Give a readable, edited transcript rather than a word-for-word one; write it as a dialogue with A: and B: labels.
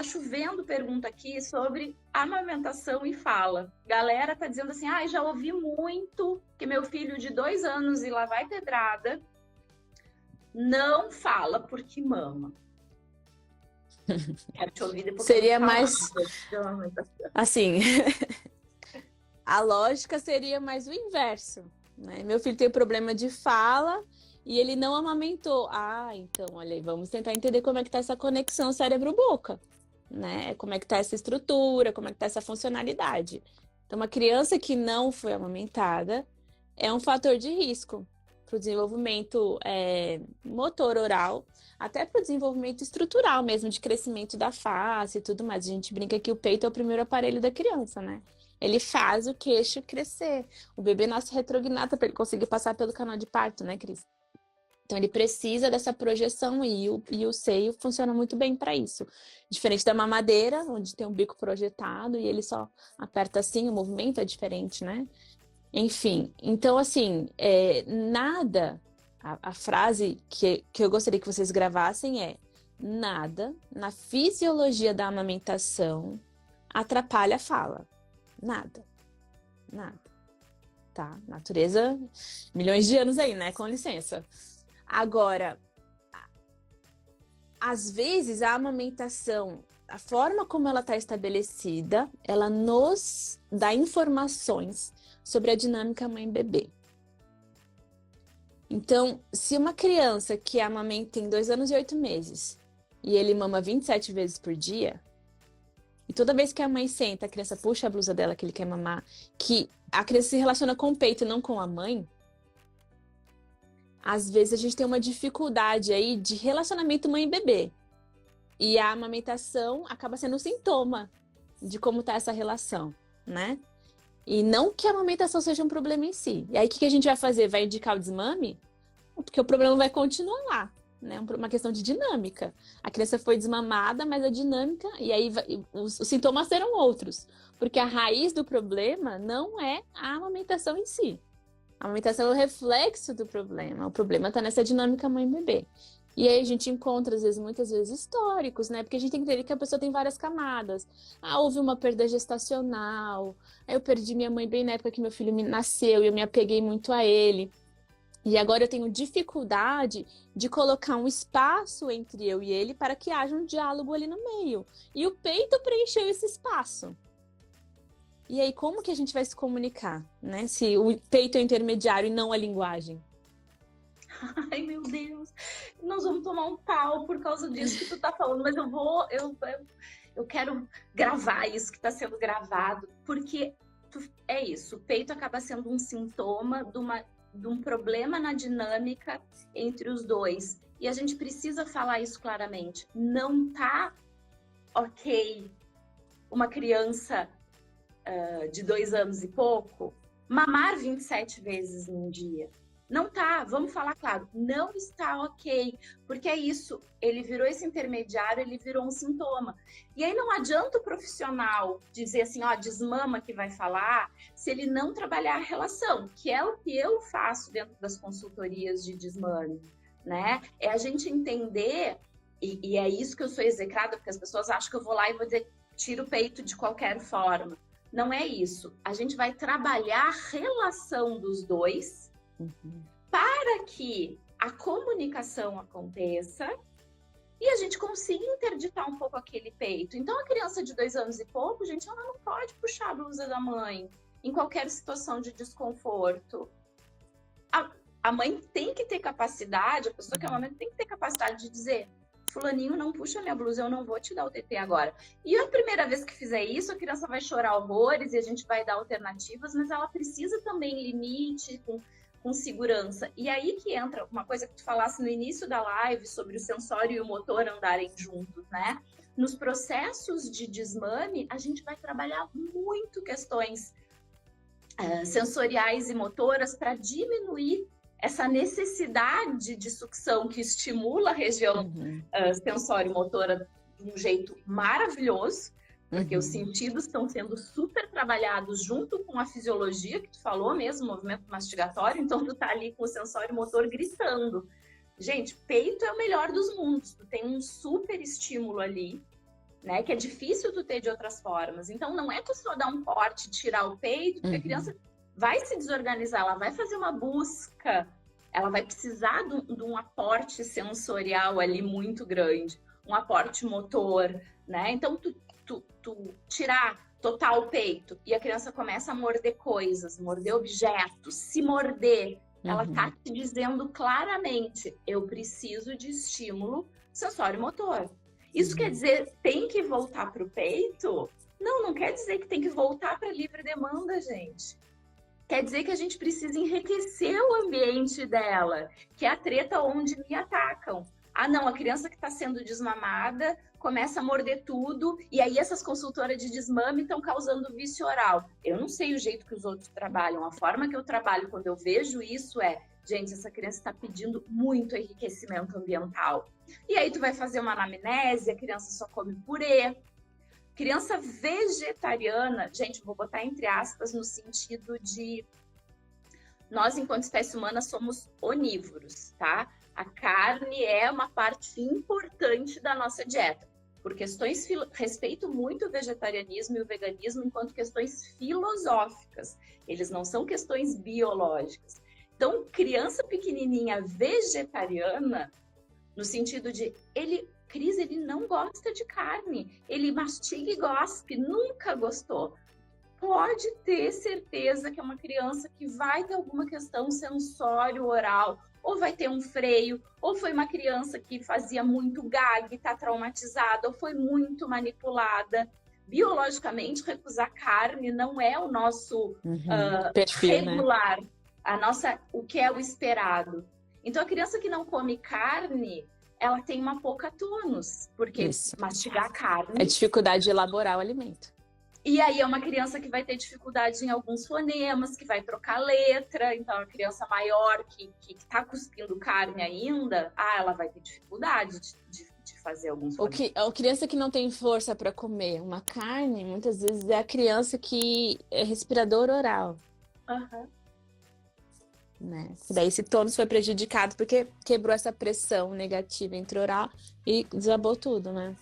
A: tá chovendo pergunta aqui sobre amamentação e fala. Galera tá dizendo assim, já ouvi muito que meu filho de 2 anos e lá vai pedrada não fala porque mama. Quero te ouvir depois.
B: Seria mais, assim, a lógica seria mais o inverso, né? Meu filho tem problema de fala e ele não amamentou. Então, olha aí, vamos tentar entender como é que tá essa conexão cérebro-boca, né? Como é que tá essa estrutura, como é que tá essa funcionalidade. Então, uma criança que não foi amamentada é um fator de risco para o desenvolvimento motor oral, até para o desenvolvimento estrutural mesmo, de crescimento da face e tudo mais. A gente brinca que o peito é o primeiro aparelho da criança, né? Ele faz o queixo crescer. O bebê nasce retrognata para ele conseguir passar pelo canal de parto, né, Cris? Então, ele precisa dessa projeção e o seio funciona muito bem para isso. Diferente da mamadeira, onde tem um bico projetado e ele só aperta assim, o movimento é diferente, né? Enfim, então assim, nada, a frase que eu gostaria que vocês gravassem é: nada na fisiologia da amamentação atrapalha a fala. Nada. Nada. Tá? Natureza, milhões de anos aí, né? Com licença. Agora, às vezes a amamentação, a forma como ela está estabelecida, ela nos dá informações sobre a dinâmica mãe-bebê. Então, se uma criança que amamenta tem 2 anos e 8 meses e ele mama 27 vezes por dia, e toda vez que a mãe senta, a criança puxa a blusa dela que ele quer mamar, que a criança se relaciona com o peito e não com a mãe, às vezes a gente tem uma dificuldade aí de relacionamento mãe-bebê. E a amamentação acaba sendo um sintoma de como está essa relação, né? E não que a amamentação seja um problema em si. E aí, o que a gente vai fazer? Vai indicar o desmame? Porque o problema vai continuar lá, né? Uma questão de dinâmica. A criança foi desmamada, mas a dinâmica... E aí, os sintomas serão outros. Porque a raiz do problema não é a amamentação em si. A amamentação é o reflexo do problema. O problema está nessa dinâmica mãe-bebê. E aí a gente encontra, muitas vezes, históricos, né? Porque a gente tem que entender que a pessoa tem várias camadas. Houve uma perda gestacional. Eu perdi minha mãe bem na época que meu filho nasceu e eu me apeguei muito a ele. E agora eu tenho dificuldade de colocar um espaço entre eu e ele para que haja um diálogo ali no meio. E o peito preencheu esse espaço. E aí, como que a gente vai se comunicar, né? Se o peito é intermediário e não a linguagem?
A: Ai, meu Deus, nós vamos tomar um pau por causa disso que tu tá falando, mas eu quero gravar isso que está sendo gravado, porque é isso, o peito acaba sendo um sintoma de um problema na dinâmica entre os dois, e a gente precisa falar isso claramente. Não tá ok uma criança de 2 anos e pouco mamar 27 vezes num dia. Não tá, vamos falar claro, não está ok, porque é isso, ele virou esse intermediário, ele virou um sintoma. E aí não adianta o profissional dizer assim, desmama que vai falar, se ele não trabalhar a relação, que é o que eu faço dentro das consultorias de desmame, né? É a gente entender, e é isso que eu sou execrada, porque as pessoas acham que eu vou lá e vou dizer, tira o peito de qualquer forma. Não é isso, a gente vai trabalhar a relação dos dois, para que a comunicação aconteça e a gente consiga interditar um pouco aquele peito. Então, a criança de 2 anos e pouco, gente, ela não pode puxar a blusa da mãe em qualquer situação de desconforto. A mãe tem que ter capacidade, a pessoa que é uma mãe tem que ter capacidade de dizer, fulaninho, não puxa minha blusa, eu não vou te dar o TT agora. E a primeira vez que fizer isso, a criança vai chorar horrores e a gente vai dar alternativas, mas ela precisa também limite, com segurança. E aí que entra uma coisa que tu falasse no início da live sobre o sensório e o motor andarem juntos, né? Nos processos de desmame, a gente vai trabalhar muito questões sensoriais e motoras para diminuir essa necessidade de sucção que estimula a região sensório-motora de um jeito maravilhoso, porque os sentidos estão sendo super trabalhados junto com a fisiologia, que tu falou mesmo, movimento mastigatório, então tu tá ali com o sensório motor gritando. Gente, peito é o melhor dos mundos, tu tem um super estímulo ali, né? Que é difícil tu ter de outras formas. Então, não é tu só dar um corte, tirar o peito, porque a criança vai se desorganizar, ela vai fazer uma busca, ela vai precisar de um aporte sensorial ali muito grande, um aporte motor, né? Então, tu tirar total o peito e a criança começa a morder coisas, morder objetos, se morder, ela tá te dizendo claramente, eu preciso de estímulo sensório-motor. Isso quer dizer, tem que voltar para o peito? Não, não quer dizer que tem que voltar para livre demanda, gente. Quer dizer que a gente precisa enriquecer o ambiente dela, que é a treta onde me atacam. Ah, não, a criança que está sendo desmamada começa a morder tudo, e aí essas consultoras de desmame estão causando vício oral. Eu não sei o jeito que os outros trabalham, a forma que eu trabalho quando eu vejo isso é, gente, essa criança está pedindo muito enriquecimento ambiental. E aí tu vai fazer uma anamnese, a criança só come purê. Criança vegetariana, gente, vou botar entre aspas no sentido de nós, enquanto espécie humana, somos onívoros, tá? A carne é uma parte importante da nossa dieta. Por questões, respeito muito o vegetarianismo e o veganismo enquanto questões filosóficas. Eles não são questões biológicas. Então, criança pequenininha vegetariana, no sentido de Cris, ele não gosta de carne, ele mastiga e gospe, nunca gostou. Pode ter certeza que é uma criança que vai ter alguma questão sensório-oral, ou vai ter um freio, ou foi uma criança que fazia muito gag, está traumatizada, ou foi muito manipulada. Biologicamente, recusar carne não é o nosso
B: perfil,
A: regular, né? O que é o esperado. Então, a criança que não come carne, ela tem uma pouca tônus, porque mastigar carne...
B: É dificuldade de elaborar o alimento.
A: E aí é uma criança que vai ter dificuldade em alguns fonemas, que vai trocar letra. Então, a criança maior que tá cuspindo carne ainda, ela vai ter dificuldade de fazer alguns fonemas.
B: A criança que não tem força para comer uma carne, muitas vezes é a criança que é respirador oral. Né? E daí esse tônus foi prejudicado porque quebrou essa pressão negativa intra-oral e desabou tudo, né?